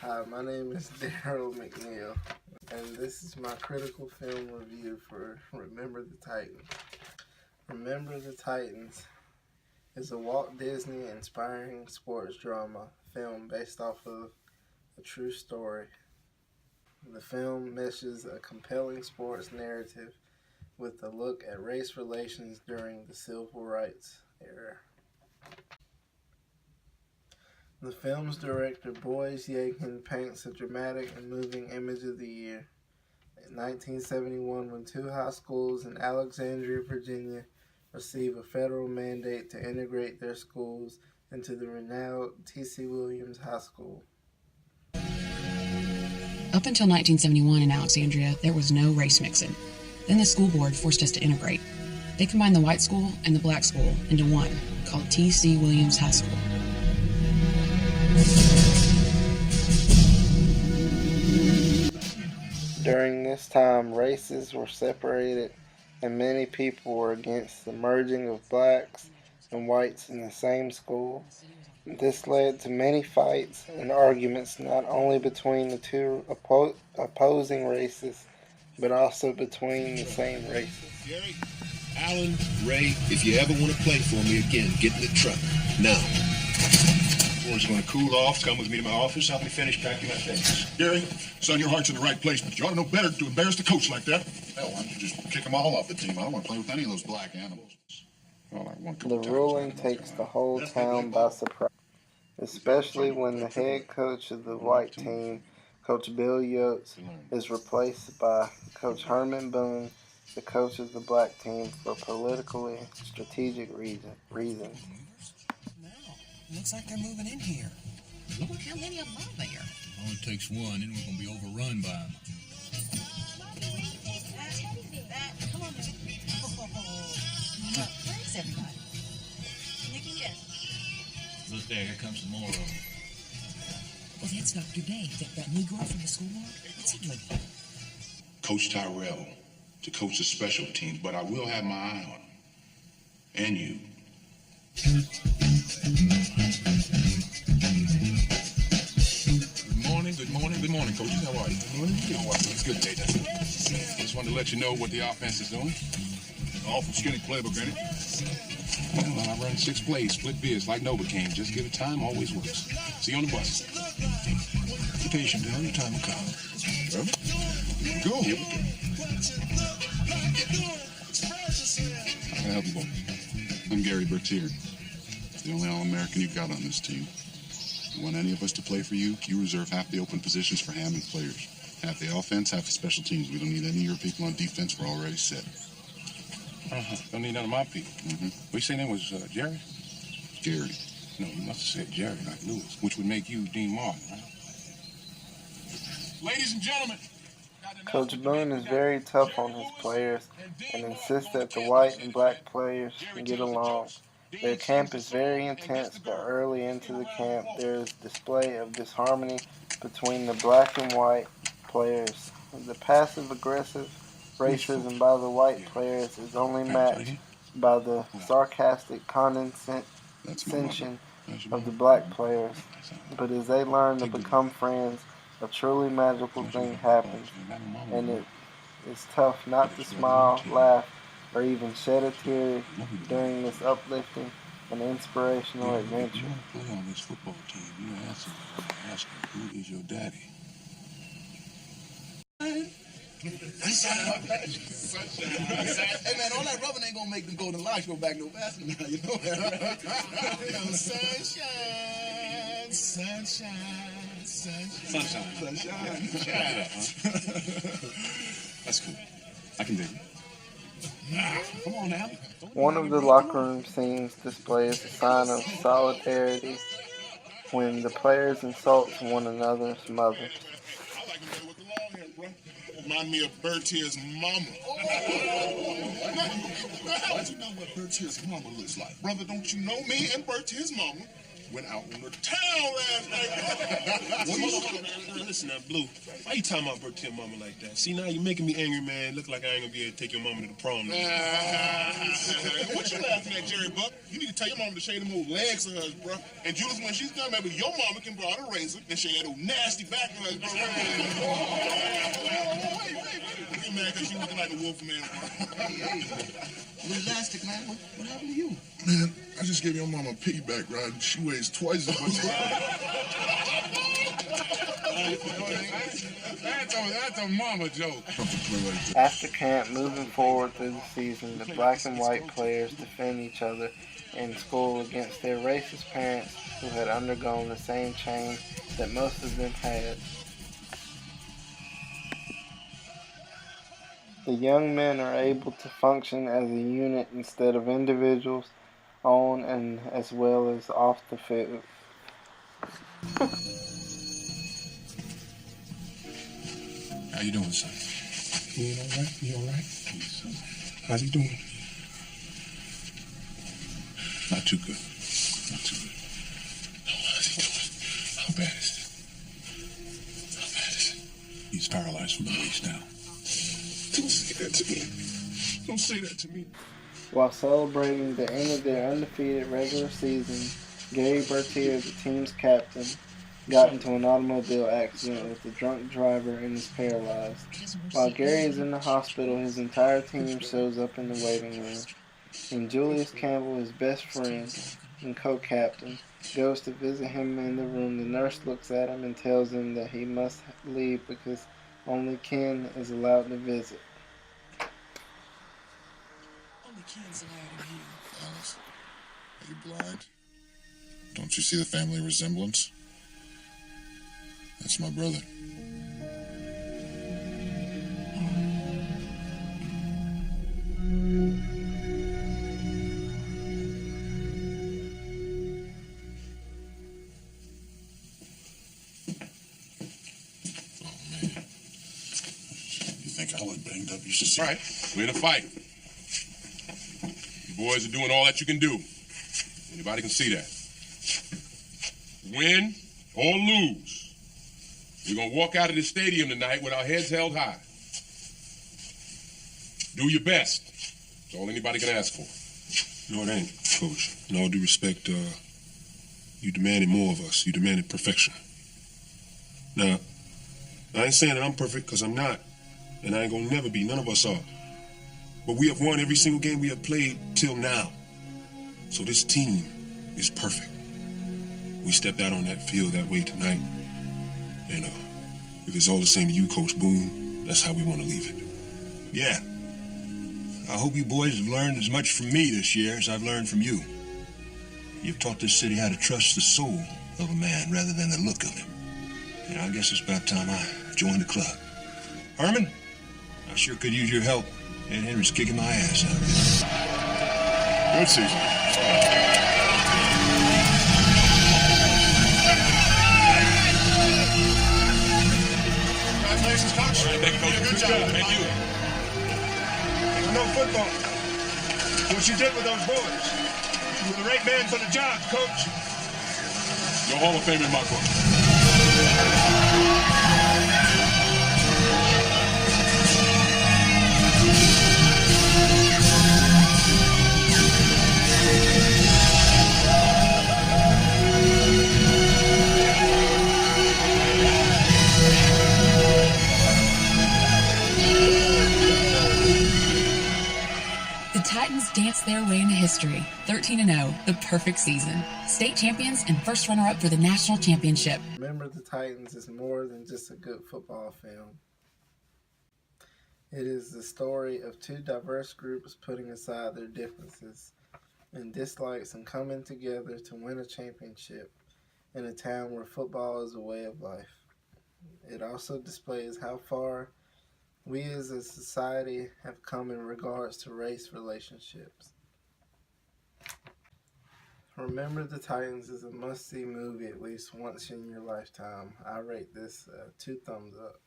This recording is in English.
Hi, my name is Daryl McNeil, and this is my critical film review for Remember the Titans. Remember the Titans is a Walt Disney inspiring sports drama film based off of a true story. The film meshes a compelling sports narrative with a look at race relations during the civil rights era. The film's director, Boyce Yakin, paints a dramatic and moving image of the year. In 1971, when two high schools in Alexandria, Virginia, receive a federal mandate to integrate their schools into the renowned T.C. Williams High School. Up until 1971 in Alexandria, there was no race mixing. Then the school board forced us to integrate. They combined the white school and the black school into one, called T.C. Williams High School. During this time, races were separated and many people were against the merging of blacks and whites in the same school. This led to many fights and arguments not only between the two opposing races, but also between the same races. Gary, Alan, Ray, if you ever want to play for me again, get in the truck. Now. Boys are going to cool off. Come with me to my office. Help me finish packing my things. Gary, son, your heart's in the right place, but you ought to know better to embarrass the coach like that. Hell, why don't you just kick them all off the team? I don't want to play with any of those black animals. Well, the ruling takes the whole town by surprise, especially when the head coach of the white team, Coach Bill Yost, is replaced by Coach Herman Boone, the coach of the black team, for political and strategic reasons. Looks like they're moving in here. Look how many of them are there. It only takes one, and we're going to be overrun by them. Come on, where's everybody? Nikki, yes. Look there, here comes some more of them. Well, that's Dr. Dave, that Negro from the school board. What's he doing? Coach Tyrell to coach the special teams, but I will have my eye on him. And you. Good morning, coaches. How are you? Good morning. It's good day, doesn't it? Just wanted to let you know what the offense is doing. Awful skinny playbook, ain't it? Well, I run 6 plays, split bids like Novocaine. Just give it time, always works. See you on the bus. Be patient, Dale. Your time will come. Well, here we go. Here we go. How can I help you, boy? I'm Gary Bertier, the only All-American you've got on this team. You want any of us to play for you, you reserve half the open positions for Hammond players. Half the offense, half the special teams. We don't need any of your people on defense. We're already set. Don't need none of my people. What you say name was Jerry? Gary. No, you must have said Jerry, like Lewis, which would make you Dean Martin, right? Ladies and gentlemen. Coach Boone is very tough on his players and insists that the white and black players can get along. Their camp is very intense, but early into the camp there is display of disharmony between the black and white players. The passive-aggressive racism by the white players is only matched by the sarcastic condescension of the black players. But as they learn to become friends, a truly magical thing happens, and it is tough not to smile, laugh, or even shed a tear during this uplifting and inspirational adventure. You want to play on this football team, you ask him, who is your daddy? Hey man, all that rubbing ain't gonna make them golden locks go back no faster now, you know that. Sunshine. That's cool. I can dig it. Come on now. One of the locker room scenes displays a sign of solidarity when the players insult one another's mother. Remind me of Bertier's mama. How do you know what Bertier's mama looks like? Brother, don't you know me and Bertier's mama went out on the town last night? Listen now, Blue, why you talking about Brooke to your mama like that? See, now you're making me angry, man. Look like I ain't gonna be able to take your mama to the prom. What you laughing at, Jerry Buck? You need to tell your mama to shave them old legs of hers, bro. And Julius, when she's done, maybe your mama can borrow the razor and shave that old nasty back of hers, bro. Wait. You mad because you looking like a wolf man, bro. Little elastic, man. What happened to you? Man, I just gave your mama a piggyback ride and she weighs twice as much. That's a mama joke. After camp, moving forward through the season, the black and white players defend each other in school against their racist parents who had undergone the same change that most of them had. The young men are able to function as a unit instead of individuals on and as well as off the field. How you doing, son? You all right? You all right? How's he doing? Not too good. Not too good. How's he doing? How bad is it? How bad is it? He's paralyzed from the waist down. Don't say that to me. Don't say that to me. While celebrating the end of their undefeated regular season, Gary Bertier, the team's captain, got into an automobile accident with a drunk driver and is paralyzed. While Gary is in the hospital, his entire team shows up in the waiting room. And Julius Campbell, his best friend and co-captain, goes to visit him in the room. The nurse looks at him and tells him that he must leave because only Ken is allowed to visit. Only Ken's allowed in here. Alice, are you blind? Don't you see the family resemblance? That's my brother. I was banged up. You should see. All right, we're in a fight. You boys are doing all that you can do. Anybody can see that. Win or lose, we're going to walk out of this stadium tonight with our heads held high. Do your best. That's all anybody can ask for. No, it ain't, Coach. In all due respect, you demanded more of us. You demanded perfection. Now, I ain't saying that I'm perfect, because I'm not. And I ain't gonna never be. None of us are. But we have won every single game we have played till now. So this team is perfect. We stepped out on that field that way tonight. And if it's all the same to you, Coach Boone, that's how we want to leave it. Yeah. I hope you boys have learned as much from me this year as I've learned from you. You've taught this city how to trust the soul of a man rather than the look of him. And I guess it's about time I joined the club. Herman, I sure could use your help. Ed Henry's kicking my ass out there. Good season. Congratulations, Coach. All right, thank you, Coach. Good job. Thank you. It's no football. What you did with those boys. You were the right man for the job, Coach. No Hall of Fame in my book. The Titans danced their way into history. 13-0, the perfect season. State champions and first runner-up for the national championship. Remember the Titans is more than just a good football film. It is the story of two diverse groups putting aside their differences and dislikes and coming together to win a championship in a town where football is a way of life. It also displays how far we as a society have come in regards to race relationships. Remember the Titans is a must-see movie at least once in your lifetime. I rate this 2 thumbs up.